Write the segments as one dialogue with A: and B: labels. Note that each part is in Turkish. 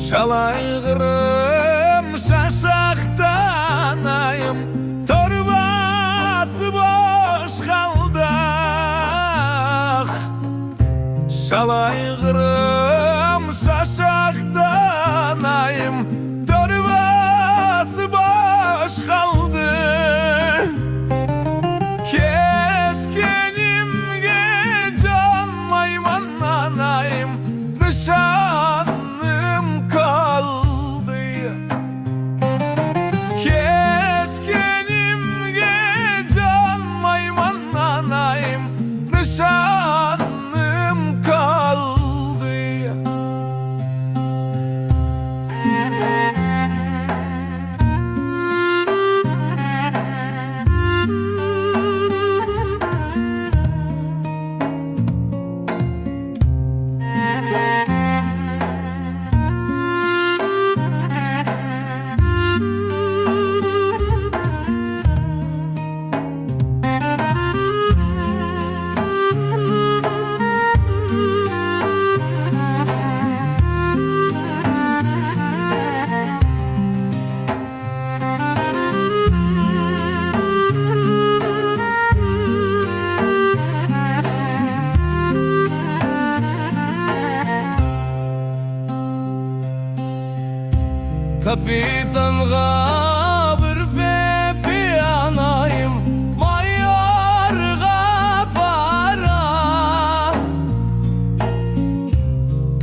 A: Şalaygırım şaşaktanayım, torbası boş kaldı. Şalaygırım şaşaktanayım, torbası boş kaldı. Ketkenim gecan maymananayım, nişanlım kaldı. Ketkenim gecan maymananayım, nişanlım kaldı. Kapitan gabır pepi anayım, mayor gapara.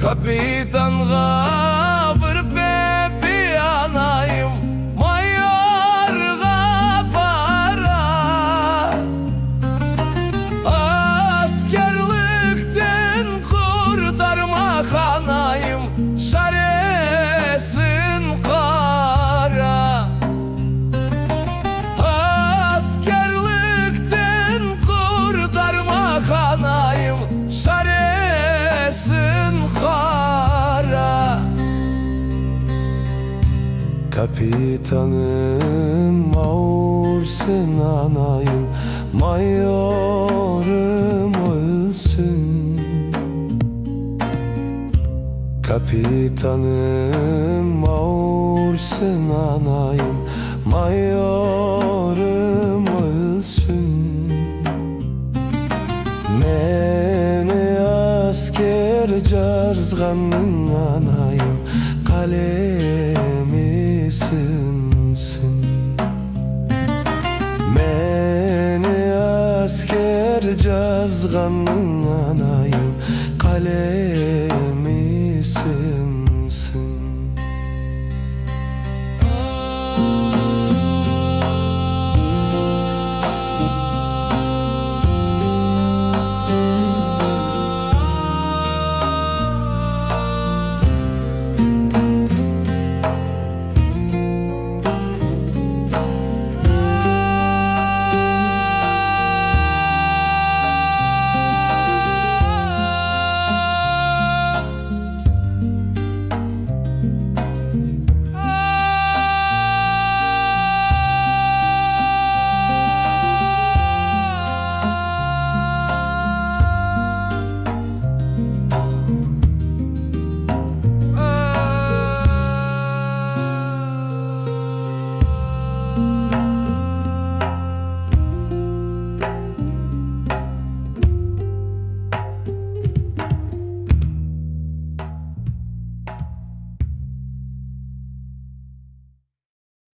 A: Kapitan gabır pepi anayım, mayor gapara. Askerlikten kurtarmak anayım, şaresin kara. Askerlikten kurtarmak anayım, şaresin kara. Kapitanım mağursun anayım, mayorum ölsün. Kapitanım mağursun anayım, mayorum ölsün. Meni asker carzganın anayım, kalemi sınsın. Meni asker carzganın anayım, kalemi